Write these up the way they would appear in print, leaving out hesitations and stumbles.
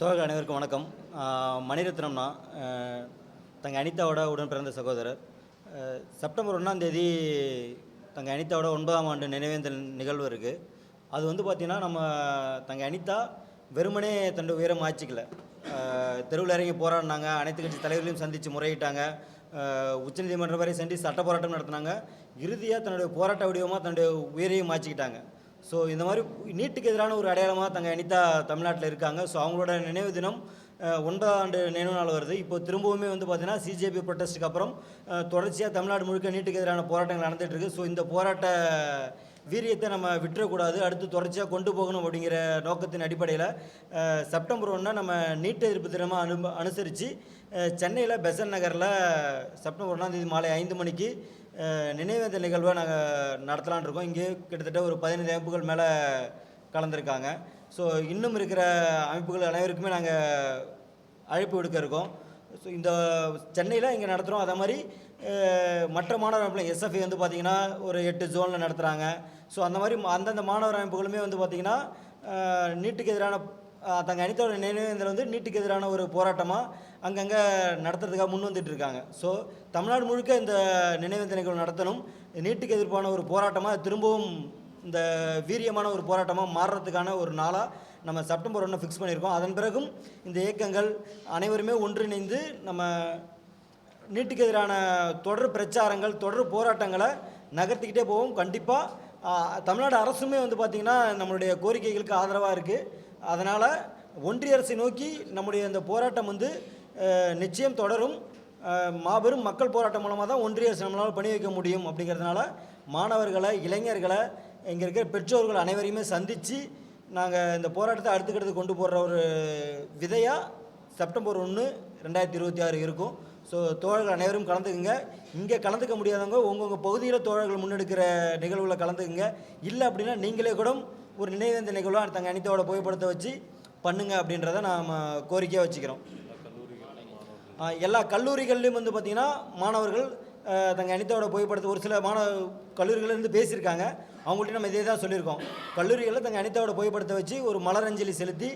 தோழர்கள் அனைவருக்கும் வணக்கம். மணிரத்னம்னா தங்க அனிதாவோட உடன் பிறந்த சகோதரர். செப்டம்பர் 1ஆம் தேதி தங்க அனிதாவோட 9ஆம் ஆண்டு நினைவேந்தல் நிகழ்வு இருக்குது. அது வந்து பார்த்திங்கன்னா, நம்ம தங்க அனிதா வெறுமனே தன்னுடைய உயரம் ஆட்சிக்கல. தெருவில் இறங்கி போராடினாங்க, அனைத்து கட்சி தலைவர்களையும் சந்தித்து முறையிட்டாங்க, உச்சநீதிமன்றம் வரை சென்று சட்ட போராட்டம் நடத்தினாங்க. இறுதியாக தன்னுடைய போராட்ட வடிவமாக தன்னுடைய உயிரையும் மாற்றிக்கிட்டாங்க. ஸோ இந்த மாதிரி நீட்டுக்கு எதிரான ஒரு அடையாளமாக தங்க அனிதா தமிழ்நாட்டில் இருக்காங்க. ஸோ அவங்களோட நினைவு தினம் 9ஆம் ஆண்டு நினைவு நாள் வருது. இப்போ திரும்பவுமே வந்து பார்த்திங்கன்னா சிஜேபி ப்ரொட்டஸ்ட்டுக்கு அப்புறம் தொடர்ச்சியாக தமிழ்நாடு முழுக்க நீட்டுக்கு எதிரான போராட்டங்கள் நடந்துகிட்டு இருக்குது. ஸோ இந்த போராட்ட வீரியத்தை நம்ம விட்டுறக்கூடாது, அடுத்து தொடர்ச்சியாக கொண்டு போகணும் அப்படிங்கிற நோக்கத்தின் அடிப்படையில் செப்டம்பர் 1 நம்ம நீட் எதிர்ப்பு தினமாக அனுசரித்து சென்னையில் பெசன் நகரில் செப்டம்பர் 1ஆம் தேதி மாலை 5 மணிக்கு நினைவேந்தல் நிகழ்வை நாங்கள் நடத்தலான் இருக்கோம். இங்கே கிட்டத்தட்ட ஒரு 15 அமைப்புகள் மேலே கலந்துருக்காங்க. ஸோ இன்னும் இருக்கிற அமைப்புகள் அனைவருக்குமே நாங்கள் அழைப்பு விடுக்க இருக்கோம். ஸோ இந்த சென்னையில் இங்கே நடத்துகிறோம். அதே மாதிரி மற்ற மாணவர் அமைப்பில் எஸ்எஃப்ஐ வந்து பார்த்திங்கன்னா ஒரு 8 ஜோனில் நடத்துகிறாங்க. ஸோ அந்த மாதிரி அந்தந்த மாணவர் அமைப்புகளுமே வந்து பார்த்திங்கன்னா நீட்டுக்கு எதிரான தங்க அனிதாவோட நினைவேந்தல் வந்து நீட்டுக்கு எதிரான ஒரு போராட்டமாக அங்கங்கே நடத்துறதுக்காக முன் வந்துட்டு இருக்காங்க. ஸோ தமிழ்நாடு முழுக்க இந்த நினைவேந்தல் நிகழ்வு நடத்தணும். நீட்டுக்கு எதிர்ப்பான ஒரு போராட்டமாக திரும்பவும் இந்த வீரியமான ஒரு போராட்டமாக மாறுறதுக்கான ஒரு நாளாக நம்ம செப்டம்பர் 1 ஃபிக்ஸ் பண்ணியிருக்கோம். அதன் பிறகும் இந்த இயக்கங்கள் அனைவருமே ஒன்றிணைந்து நம்ம நீட்டுக்கு எதிரான தொடர் பிரச்சாரங்கள், தொடர் போராட்டங்களை நகர்த்திக்கிட்டே போவோம். கண்டிப்பாக தமிழ்நாடு அரசுமே வந்து பார்த்திங்கன்னா நம்மளுடைய கோரிக்கைகளுக்கு ஆதரவாக இருக்குது. அதனால் ஒன்றிய அரசை நோக்கி நம்முடைய இந்த போராட்டம் வந்து நிச்சயம் தொடரும். மாபெரும் மக்கள் போராட்டம் மூலமாக தான் ஒன்றிய அரசு நம்மளால் பணி வைக்க முடியும். அப்படிங்கிறதுனால மாணவர்களை, இளைஞர்களை, இங்கே இருக்கிற பெற்றோர்கள் அனைவரையுமே சந்தித்து நாங்கள் இந்த போராட்டத்தை அடுத்துக்கிட்டு கொண்டு போகிற ஒரு விதையாக செப்டம்பர் 1, 2026 இருக்கும். ஸோ தோழர்கள் அனைவரும் கலந்துக்குங்க. இங்கே கலந்துக்க முடியாதவங்க உங்கள் பகுதியில் தோழர்கள் முன்னெடுக்கிற நிகழ்வுகளை கலந்துக்குங்க. இல்லை அப்படின்னா நீங்களே கூட ஒரு நினைவேந்தல் நிகழ்வாக தங்க அனிதாவோட புகைப்படத்தை வச்சு பண்ணுங்க அப்படின்றத நாம் கோரிக்கையாக வச்சுக்கிறோம். எல்லா கல்லூரிகள்லையும் வந்து பார்த்திங்கன்னா மாணவர்கள் தங்க அனிதாவோட புகைப்படத்தை ஒரு சில கல்லூரிகளிலிருந்து பேசியிருக்காங்க. அவங்கள்ட்ட நம்ம இதே தான் சொல்லியிருக்கோம். கல்லூரிகளில் தங்க அனிதாவோட புகைப்படத்தை வச்சு ஒரு மலரஞ்சலி செலுத்தி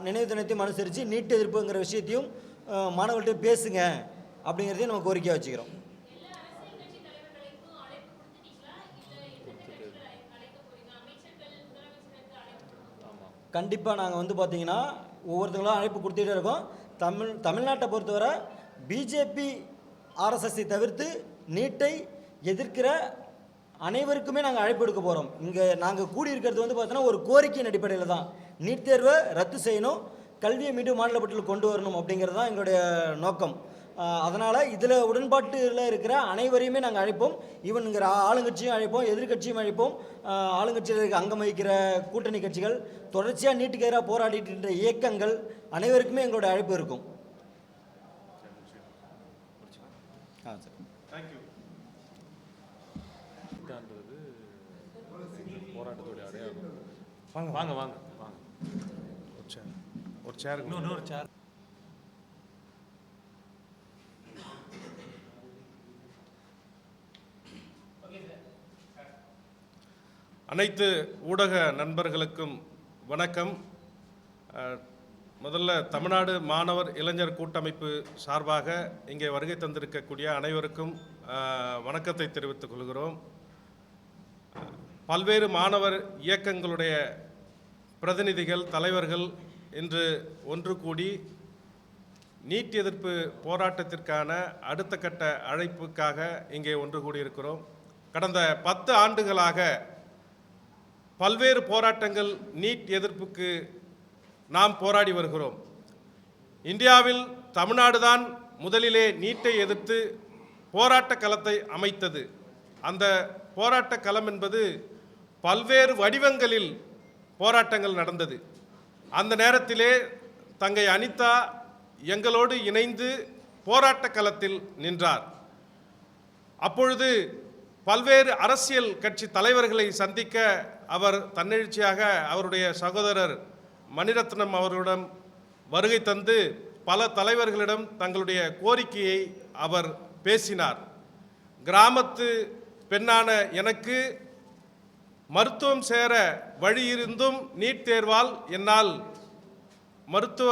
நினைவு தினத்தையும் அனுசரித்து நீட் எதிர்ப்புங்கிற விஷயத்தையும் மாணவர்கள்ட்ட பேசுங்க அப்படிங்கிறதையும் நம்ம கோரிக்கையாக வச்சுக்கிறோம். கண்டிப்பாக நாங்கள் வந்து பார்த்திங்கன்னா ஒவ்வொருத்தங்களும் அழைப்பு கொடுத்துட்டே இருக்கோம். தமிழ்நாட்டை பொறுத்தவரை பிஜேபி ஆர்எஸ்எஸ்ஸை தவிர்த்து நீட்டை எதிர்க்கிற அனைவருக்குமே நாங்கள் அழைப்பு எடுக்க போகிறோம். இங்கே நாங்கள் கூடியிருக்கிறது வந்து பார்த்தோன்னா ஒரு கோரிக்கையின் அடிப்படையில் தான். நீட் தேர்வை ரத்து செய்யணும், கல்வியை மீண்டும் மாநில பட்டியலில் கொண்டு வரணும் அப்படிங்கிறது தான் எங்களுடைய நோக்கம். அதனால் இதில் உடன்பாட்டில் இருக்கிற அனைவரையுமே நாங்கள் அழைப்போம். ஈவன்ங்கிற ஆளுங்கட்சியும் அழைப்போம், எதிர்கட்சியும் அழைப்போம். ஆளுங்கட்சியில் அங்கம் வகிக்கிற கூட்டணி கட்சிகள், தொடர்ச்சியாக நீட்டுக்கு எதிராக போராடிட்டு இருந்த இயக்கங்கள் அனைவருக்குமே எங்களுடைய அழைப்பு இருக்கும். சரி, தேங்க்யூ. போராட்டத்துடைய அடையாளம். வாங்க வாங்க வாங்க வாங்க. ஒரு சேர் இன்னொரு சேர். அனைத்து ஊடக நண்பர்களுக்கும் வணக்கம். முதல்ல தமிழ்நாடு மாணவர் இளைஞர் கூட்டமைப்பு சார்பாக இங்கே வருகை தந்திருக்கக்கூடிய அனைவருக்கும் வணக்கத்தை தெரிவித்துக் கொள்கிறோம். பல்வேறு மாணவர் இயக்கங்களுடைய பிரதிநிதிகள், தலைவர்கள் இன்று ஒன்று கூடி நீட் எதிர்ப்பு போராட்டத்திற்கான அடுத்த கட்ட அழைப்புக்காக இங்கே ஒன்று கூடியிருக்கிறோம். கடந்த 10 ஆண்டுகளாக பல்வேறு போராட்டங்கள் நீட் எதிர்ப்புக்கு நாம் போராடி வருகிறோம். இந்தியாவில் தமிழ்நாடு தான் முதலிலே நீட்டை எதிர்த்து போராட்ட களத்தை அமைத்தது. அந்த போராட்ட களம் என்பது பல்வேறு வடிவங்களில் போராட்டங்கள் நடந்தது. அந்த நேரத்திலே தங்கை அனிதா எங்களோடு இணைந்து போராட்ட களத்தில் நின்றார். அப்பொழுது பல்வேறு அரசியல் கட்சி தலைவர்களை சந்திக்க அவர் தன்னெழுச்சியாக அவருடைய சகோதரர் மணிரத்னம் அவர்களிடம் வருகை தந்து பல தலைவர்களிடம் தங்களுடைய கோரிக்கையை அவர் பேசினார். கிராமத்து பெண்ணான எனக்கு மருத்துவம் சேர வழியிருந்தும் நீட் தேர்வால் என்னால் மருத்துவ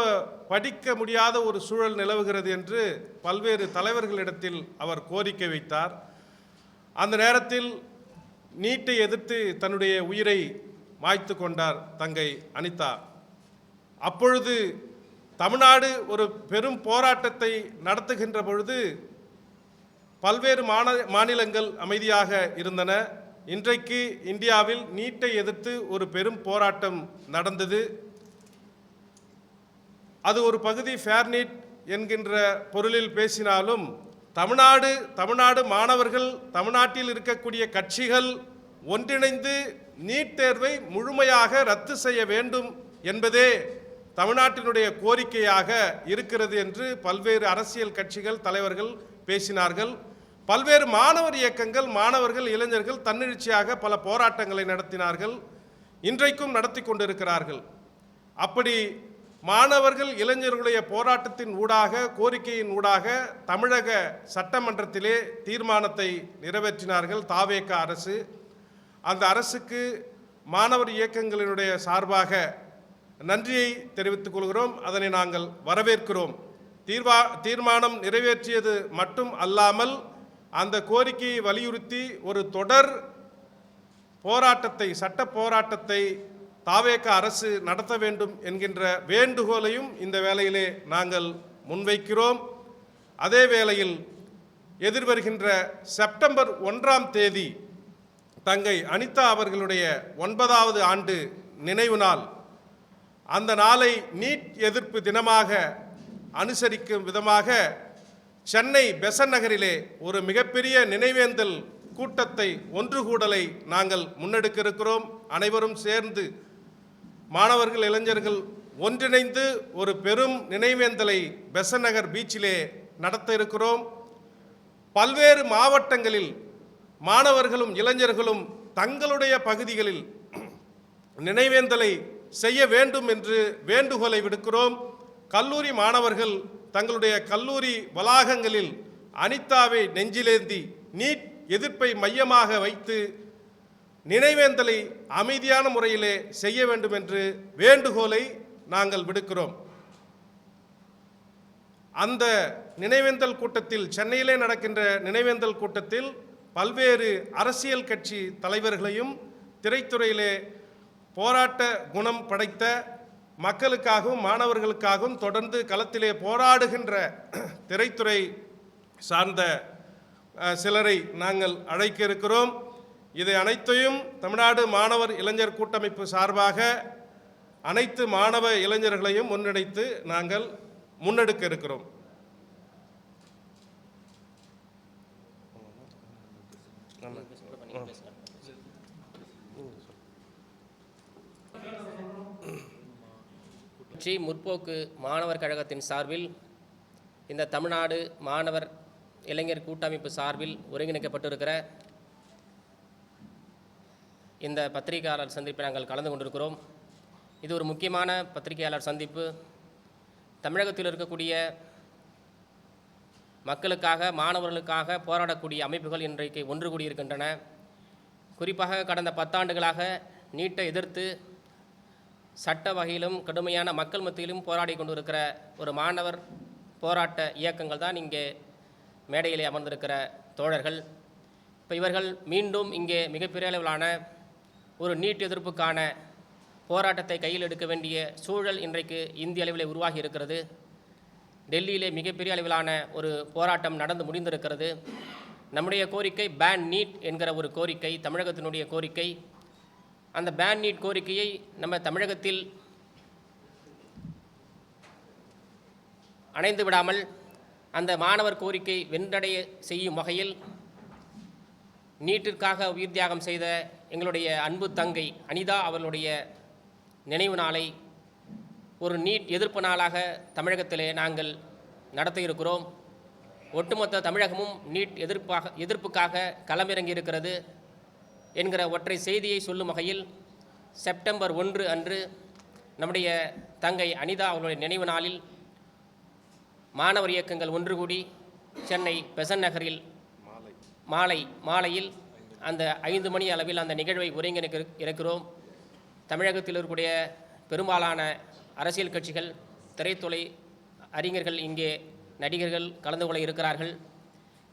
படிக்க முடியாத ஒரு சூழல் நிலவுகிறது என்று பல்வேறு தலைவர்களிடத்தில் அவர் கோரிக்கை வைத்தார். அந்த நேரத்தில் நீட்டை எதிர்த்து தன்னுடைய உயிரை மாய்த்து கொண்டார் தங்கை அனிதா. அப்பொழுது தமிழ்நாடு ஒரு பெரும் போராட்டத்தை நடத்துகின்ற பொழுது பல்வேறு மாநிலங்கள் அமைதியாக இருந்தன. இன்றைக்கு இந்தியாவில் நீட்டை எதிர்த்து ஒரு பெரும் போராட்டம் நடந்தது. அது ஒரு பகுதி ஃபேர் நீட் என்கின்ற பொருளில் பேசினாலும் தமிழ்நாடு மாணவர்கள், தமிழ்நாட்டில் இருக்கக்கூடிய கட்சிகள் ஒன்றிணைந்து நீட் தேர்வை முழுமையாக ரத்து செய்ய வேண்டும் என்பதே தமிழ்நாட்டினுடைய கோரிக்கையாக இருக்கிறது என்று பல்வேறு அரசியல் கட்சிகள் தலைவர்கள் பேசினார்கள். பல்வேறு மாணவர் இயக்கங்கள், மாணவர்கள், இளைஞர்கள் தன்னெழுச்சியாக பல போராட்டங்களை நடத்தினார்கள். இன்றைக்கும் நடத்தி கொண்டிருக்கிறார்கள். அப்படி மாணவர்கள், இளைஞர்களுடைய போராட்டத்தின் ஊடாக, கோரிக்கையின் ஊடாக தமிழக சட்டமன்றத்திலே தீர்மானத்தை நிறைவேற்றினார்கள் தாவேக அரசு. அந்த அரசுக்கு மாணவர் இயக்கங்களினுடைய சார்பாக நன்றியை தெரிவித்துக் கொள்கிறோம். அதனை நாங்கள் வரவேற்கிறோம். தீர்மானம் நிறைவேற்றியது மட்டும் அல்லாமல் அந்த கோரிக்கையை வலியுறுத்தி ஒரு தொடர் போராட்டத்தை, சட்ட போராட்டத்தை தாவேக அரசு நடத்த வேண்டும் என்கின்ற வேண்டுகோளையும் இந்த வேளையிலே நாங்கள் முன்வைக்கிறோம். அதே வேளையில் எதிர்வருகின்ற செப்டம்பர் 1ஆம் தேதி தங்கை அனிதா அவர்களுடைய 9வது ஆண்டு நினைவு நாள். அந்த நாளை நீட் எதிர்ப்பு தினமாக அனுசரிக்கும் விதமாக சென்னை பெசன்ட் நகரிலே ஒரு மிகப்பெரிய நினைவேந்தல் கூட்டத்தை, ஒன்றுகூடலை நாங்கள் முன்னெடுக்க இருக்கிறோம். அனைவரும் சேர்ந்து, மாணவர்கள், இளைஞர்கள் ஒன்றிணைந்து ஒரு பெரும் நினைவேந்தலை பெசன்ட் நகர் பீச்சிலே நடத்த இருக்கிறோம். பல்வேறு மாவட்டங்களில் மாணவர்களும் இளைஞர்களும் தங்களுடைய பகுதிகளில் நினைவேந்தலை செய்ய வேண்டும் என்று வேண்டுகோளை விடுக்கிறோம். கல்லூரி மாணவர்கள் தங்களுடைய கல்லூரி வளாகங்களில் அனிதாவை நெஞ்சிலேந்தி நீட் எதிர்ப்பை மையமாக வைத்து நினைவேந்தலை அமைதியான முறையிலே செய்ய வேண்டும் என்று வேண்டுகோளை நாங்கள் விடுக்கிறோம். அந்த நினைவேந்தல் கூட்டத்தில், சென்னையிலே நடக்கின்ற நினைவேந்தல் கூட்டத்தில் பல்வேறு அரசியல் கட்சி தலைவர்களையும், திரைத்துறையிலே போராட்ட குணம் படைத்த மக்களுக்காகவும் மாணவர்களுக்காகவும் தொடர்ந்து களத்திலே போராடுகின்ற திரைத்துறை சார்ந்த சிலரை நாங்கள் அழைக்க இருக்கிறோம். இதை அனைத்தையும் தமிழ்நாடு மாணவர் இளைஞர் கூட்டமைப்பு சார்பாக அனைத்து மாணவ இளைஞர்களையும் முன்னெடுத்து நாங்கள் முன்னெடுக்க இருக்கிறோம். முற்போக்கு மாணவர் கழகத்தின் சார்பில், இந்த தமிழ்நாடு மாணவர் இளைஞர் கூட்டமைப்பு சார்பில் ஒருங்கிணைக்கப்பட்டிருக்கிற இந்த பத்திரிகையாளர் சந்திப்பை நாங்கள் கலந்து கொண்டிருக்கிறோம். இது ஒரு முக்கியமான பத்திரிகையாளர் சந்திப்பு. தமிழகத்தில் இருக்கக்கூடிய மக்களுக்காக, மாணவர்களுக்காக போராடக்கூடிய அமைப்புகள் இன்றைக்கு ஒன்று கூடியிருக்கின்றன. குறிப்பாக கடந்த 10 ஆண்டுகளாக நீட்டை எதிர்த்து சட்ட வகையிலும் கடுமையான மக்கள் மத்தியிலும் போராடி கொண்டிருக்கிற ஒரு மாணவர் போராட்ட இயக்கங்கள் தான் இங்கே மேடையிலே அமர்ந்திருக்கிற தோழர்கள். இப்போ இவர்கள் மீண்டும் இங்கே மிகப்பெரிய அளவிலான ஒரு நீட் எதிர்ப்புக்கான போராட்டத்தை கையில் எடுக்க வேண்டிய சூழல் இன்றைக்கு இந்திய அளவிலே உருவாகி இருக்கிறது. டெல்லியிலே மிகப்பெரிய அளவிலான ஒரு போராட்டம் நடந்து முடிந்திருக்கிறது. நம்முடைய கோரிக்கை பேன் நீட் என்கிற ஒரு கோரிக்கை, தமிழகத்தினுடைய கோரிக்கை. அந்த பேன் நீட் கோரிக்கையை நம்ம தமிழகத்தில் அணைந்து விடாமல் அந்த மாணவர் கோரிக்கை வென்றடைய செய்யும் வகையில் நீட்டிற்காக உயிர் தியாகம் செய்த எங்களுடைய அன்பு தங்கை அனிதா அவர்களுடைய நினைவு நாளை ஒரு நீட் எதிர்ப்பு நாளாக தமிழகத்திலே நாங்கள் நடத்த இருக்கிறோம். ஒட்டுமொத்த தமிழகமும் நீட் எதிர்ப்புக்காக களமிறங்கி இருக்கிறது என்கிற ஒற்றை செய்தியை சொல்லும் வகையில் செப்டம்பர் 1 அன்று நம்முடைய தங்கை அனிதா அவர்களுடைய நினைவு நாளில் மாணவர் இயக்கங்கள் ஒன்று கூடி சென்னை பெசன்ட் நகரில் மாலையில் அந்த 5 மணி அளவில் அந்த நிகழ்வை ஒருங்கிணைக்க இருக்கிறோம். தமிழகத்தில் இருக்கக்கூடிய பெரும்பாலான அரசியல் கட்சிகள், திரைத்துறை அறிஞர்கள், இங்கே நடிகர்கள் கலந்து கொள்ள இருக்கிறார்கள்.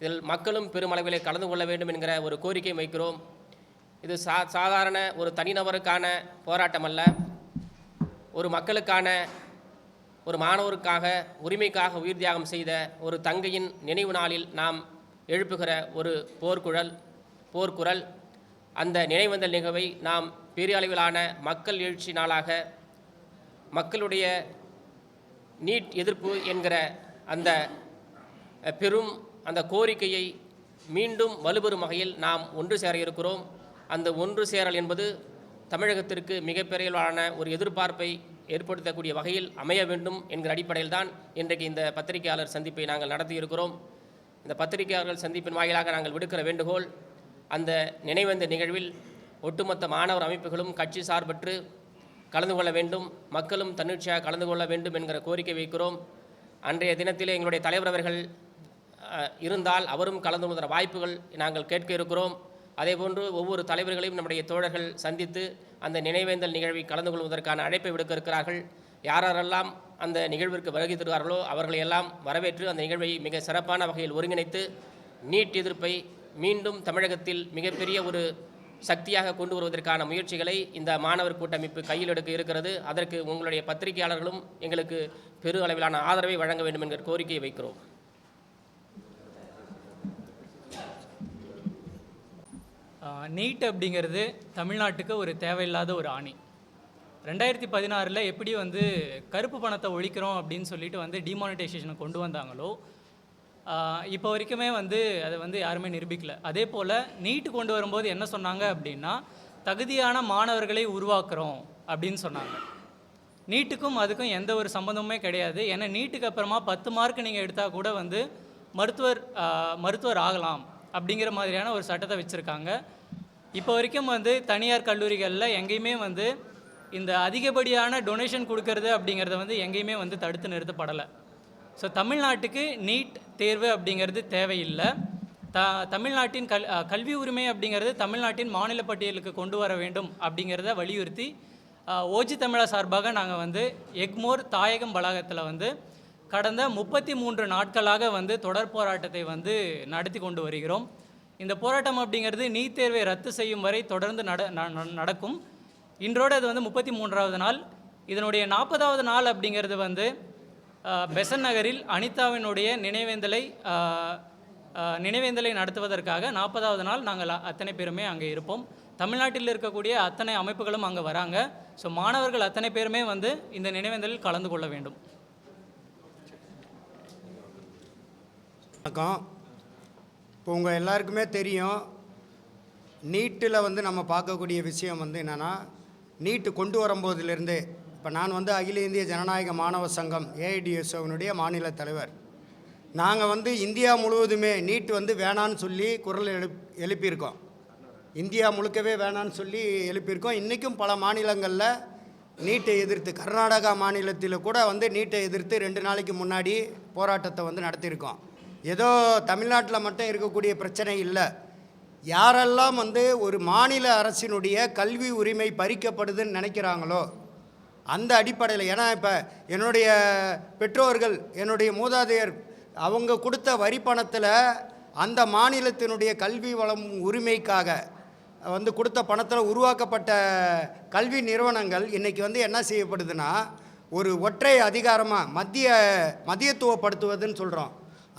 இதில் மக்களும் பெருமளவிலே கலந்து கொள்ள வேண்டும் என்கிற ஒரு கோரிக்கை வைக்கிறோம். இது சாதாரண ஒரு தனிநபருக்கான போராட்டம் அல்ல. ஒரு மக்களுக்கான, ஒரு மாணவருக்காக, உரிமைக்காக உயிர் தியாகம் செய்த ஒரு தங்கையின் நினைவு நாளில் நாம் எழுப்புகிற ஒரு போர்க்குரல். அந்த நினைவேந்தல் நிகழ்வை நாம் பெரிய அளவிலான மக்கள் எழுச்சி நாளாக, மக்களுடைய நீட் எதிர்ப்பு என்கிற அந்த பெரும் அந்த கோரிக்கையை மீண்டும் வலுப்பெறும் வகையில் நாம் ஒன்று சேர இருக்கிறோம். அந்த ஒன்று சேரல் என்பது தமிழகத்திற்கு மிகப்பெரியவான ஒரு எதிர்பார்ப்பை ஏற்படுத்தக்கூடிய வகையில் அமைய வேண்டும் என்கிற அடிப்படையில் தான் இன்றைக்கு இந்த பத்திரிகையாளர் சந்திப்பை நாங்கள் நடத்தியிருக்கிறோம். இந்த பத்திரிகையாளர்கள் சந்திப்பின் வாயிலாக நாங்கள் விடுக்கிற வேண்டுகோள், அந்த நினைவேந்த நிகழ்வில் ஒட்டுமொத்த மாணவர் அமைப்புகளும் கட்சி சார்பற்று கலந்து கொள்ள வேண்டும், மக்களும் தன்னிச்சையாக கலந்து கொள்ள வேண்டும் என்கிற கோரிக்கை வைக்கிறோம். அன்றைய தினத்திலே எங்களுடைய தலைவர் அவர்கள் இருந்தால் அவரும் கலந்து கொள்கிற வாய்ப்புகள் நாங்கள் கேட்க இருக்கிறோம். அதேபோன்று ஒவ்வொரு தலைவர்களையும் நம்முடைய தோழர்கள் சந்தித்து அந்த நினைவேந்தல் நிகழ்வை கலந்து கொள்வதற்கான அழைப்பை விடுக்க இருக்கிறார்கள். யாரெல்லாம் அந்த நிகழ்விற்கு வருகை தருவார்களோ அவர்களையெல்லாம் வரவேற்று அந்த நிகழ்வை மிக சிறப்பான வகையில் ஒருங்கிணைத்து நீட் எதிர்ப்பை மீண்டும் தமிழகத்தில் மிகப்பெரிய ஒரு சக்தியாக கொண்டு வருவதற்கான முயற்சிகளை இந்த மாணவர் கூட்டமைப்பு கையில் எடுக்க இருக்கிறது. அதற்கு உங்களுடைய பத்திரிகையாளர்களும் எங்களுக்கு பெரு அளவிலான ஆதரவை வழங்க வேண்டும் என்கிற கோரிக்கையை வைக்கிறோம். நீட் அப்படிங்கிறது தமிழ்நாட்டுக்கு ஒரு தேவையில்லாத ஒரு ஆணி. 2016 எப்படி கருப்பு பணத்தை ஒழிக்கிறோம் அப்படின்னு சொல்லிட்டு டிமானிட்டைசேஷனை கொண்டு வந்தாங்களோ, இப்போ வரைக்குமே அதை யாருமே நிரூபிக்கல. அதே போல் நீட்டு கொண்டு வரும்போது என்ன சொன்னாங்க அப்படின்னா, தகுதியான மாணவர்களை உருவாக்குறோம் அப்படின்னு சொன்னாங்க. நீட்டுக்கும் அதுக்கும் எந்த ஒரு சம்மந்தமுமே கிடையாது. ஏன்னா நீட்டுக்கு அப்புறமா 10 மார்க் நீங்கள் எடுத்தால் கூட மருத்துவர் ஆகலாம் அப்படிங்கிற மாதிரியான ஒரு சட்டத்தை வச்சுருக்காங்க. இப்போ வரைக்கும் தனியார் கல்லூரிகளில் எங்கேயுமே இந்த அதிகப்படியான டொனேஷன் கொடுக்கறது அப்படிங்கிறத எங்கேயுமே தடுத்து நிறுத்தப்படலை. ஸோ தமிழ்நாட்டுக்கு நீட் தேர்வு அப்படிங்கிறது தேவையில்லை. தமிழ்நாட்டின் கல்வி உரிமை அப்படிங்கிறது தமிழ்நாட்டின் மாநில பட்டியலுக்கு கொண்டு வர வேண்டும் அப்படிங்கிறத வலியுறுத்தி ஓஜி தமிழா சார்பாக நாங்கள் எக்மோர் தாயகம் வளாகத்தில் கடந்த 33 நாட்களாக தொடர் போராட்டத்தை நடத்தி கொண்டு வருகிறோம். இந்த போராட்டம் அப்படிங்கிறது நீட் தேர்வை ரத்து செய்யும் வரை தொடர்ந்து நடக்கும். இன்றோடு அது 33வது நாள். இதனுடைய 40வது நாள் அப்படிங்கிறது பெசன் நகரில் அனிதாவினுடைய நினைவேந்தலை நடத்துவதற்காக 40வது நாள் நாங்கள் அத்தனை பேருமே அங்கே இருப்போம். தமிழ்நாட்டில் இருக்கக்கூடிய அத்தனை அமைப்புகளும் அங்கே வராங்க. ஸோ மாணவர்கள் அத்தனை பேருமே இந்த நினைவேந்தலில் கலந்து கொள்ள வேண்டும். வணக்கம். இப்போ உங்கள் எல்லாருக்குமே தெரியும், நீட்டில் நம்ம பார்க்கக்கூடிய விஷயம் என்னென்னா, நீட்டு கொண்டு வரும்போதிலிருந்து இப்போ நான் அகில இந்திய ஜனநாயக மாணவ சங்கம் AIDSOவினுடைய மாநில தலைவர். நாங்கள் இந்தியா முழுவதுமே நீட் வேணான்னு சொல்லி குரல் எழுப்பியிருக்கோம். இந்தியா முழுக்கவே வேணான்னு சொல்லி எழுப்பியிருக்கோம். இன்றைக்கும் பல மாநிலங்களில் நீட்டை எதிர்த்து, கர்நாடகா மாநிலத்தில் கூட நீட்டை எதிர்த்து 2 நாளைக்கு முன்னாடி போராட்டத்தை நடத்தியிருக்கோம். ஏதோ தமிழ்நாட்டில் மட்டும் இருக்கக்கூடிய பிரச்சனை இல்லை. யாரெல்லாம் ஒரு மாநில அரசினுடைய கல்வி உரிமை பறிக்கப்படுதுன்னு நினைக்கிறாங்களோ அந்த அடிப்படையில், ஏன்னா இப்போ என்னுடைய பெற்றோர்கள், என்னுடைய மூதாதையர் அவங்க கொடுத்த வரி பணத்தில் அந்த மாநிலத்தினுடைய கல்வி வளம் உரிமைக்காக கொடுத்த பணத்தில் உருவாக்கப்பட்ட கல்வி நிறுவனங்கள் இன்றைக்கி என்ன செய்யப்படுதுன்னா, ஒரு ஒற்றை அதிகாரமாக மத்தியத்துவப்படுத்துவதுன்னு சொல்கிறோம்.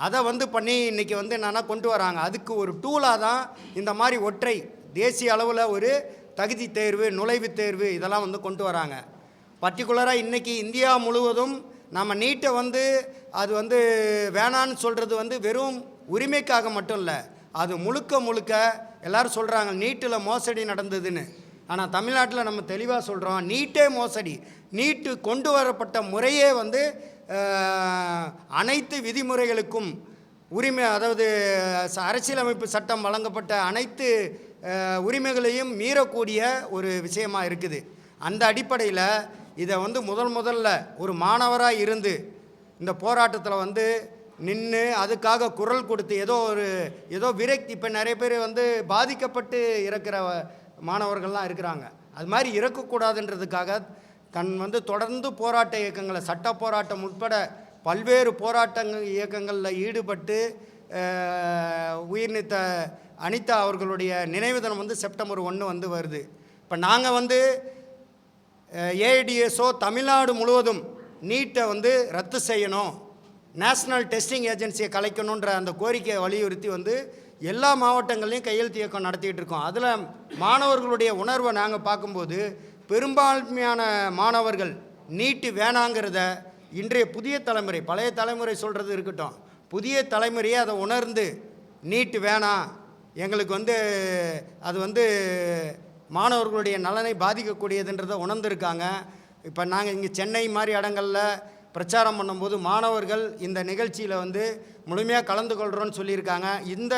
அதை பண்ணி இன்றைக்கி என்னென்னா கொண்டு வராங்க. அதுக்கு ஒரு டூலாக தான் இந்த மாதிரி ஒற்றை தேசிய அளவில் ஒரு தகுதி தேர்வு, நுழைவுத் தேர்வு இதெல்லாம் கொண்டு வராங்க. பர்டிகுலராக இன்றைக்கி இந்தியா முழுவதும் நம்ம நீட்டை அது வேணான்னு சொல்கிறது வெறும் உரிமைக்காக மட்டும் இல்லை, அது முழுக்க எல்லோரும் சொல்கிறாங்க நீட்டில் மோசடி நடந்ததுன்னு. ஆனால் தமிழ்நாட்டில் நம்ம தெளிவாக சொல்கிறோம், நீட்டே மோசடி. நீட்டு கொண்டு வரப்பட்ட முறையே அனைத்து விதிமுறைகளுக்கும் உரிமை, அதாவது அரசியலமைப்பு சட்டம் வழங்கப்பட்ட அனைத்து உரிமைகளையும் மீறக்கூடிய ஒரு விஷயமாக இருக்குது. அந்த அடிப்படையில் இதை முதல்ல ஒரு மாணவராக இருந்து இந்த போராட்டத்தில் நின்று அதுக்காக குரல் கொடுத்து ஏதோ விரக்தி, இப்போ நிறைய பேர் பாதிக்கப்பட்டு இறக்கிற மாணவர்கள்லாம் இருக்கிறாங்க. அது மாதிரி இறக்கக்கூடாதுன்றதுக்காக தன் வந்து தொடர்ந்து போராட்ட இயக்கங்களை சட்ட போராட்டம் உட்பட பல்வேறு இயக்கங்களில் ஈடுபட்டு உயிர் நீத்த அனிதா அவர்களுடைய நினைவு தினம் வந்து செப்டம்பர் 1 வந்து வருது. இப்போ நாங்கள் வந்து ஏஐடிஎஸ்ஓ தமிழ்நாடு முழுவதும் நீட்டை வந்து ரத்து செய்யணும், நேஷ்னல் டெஸ்டிங் ஏஜென்சியை கலைக்கணுன்ற அந்த கோரிக்கையை வலியுறுத்தி வந்து எல்லா மாவட்டங்கள்லையும் கையெழுத்து இயக்கம் நடத்திக்கிட்டு இருக்கோம். அதில் மாணவர்களுடைய உணர்வை நாங்கள் பார்க்கும்போது பெரும்பான்மையான மாணவர்கள் நீட்டு வேணாங்கிறத இன்றைய புதிய தலைமுறை, பழைய தலைமுறை சொல்கிறது இருக்கட்டும், புதிய தலைமுறையை அதை உணர்ந்து நீட்டு வேணாம், எங்களுக்கு வந்து அது வந்து மாணவர்களுடைய நலனை பாதிக்கக்கூடியதுன்றதை உணர்ந்திருக்காங்க. இப்போ நாங்கள் இங்கே சென்னை மாதிரி இடங்களில் பிரச்சாரம் பண்ணும்போது மாணவர்கள் இந்த நிகழ்ச்சியில் வந்து முழுமையாக கலந்து கொள்கிறோன்னு சொல்லியிருக்காங்க. இந்த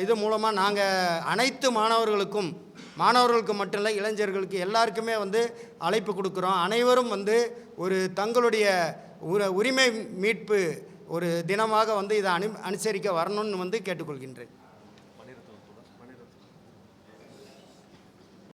இது மூலமாக நாங்கள் அனைத்து மாணவர்களுக்கு மட்டும் இல்லை, இளைஞர்களுக்கு எல்லாருக்குமே வந்து அழைப்பு கொடுக்குறோம். அனைவரும் வந்து ஒரு தங்களுடைய உரிமை மீட்பு ஒரு தினமாக வந்து இதை அனுசரிக்க வரணும்னு வந்து கேட்டுக்கொள்கின்றேன்.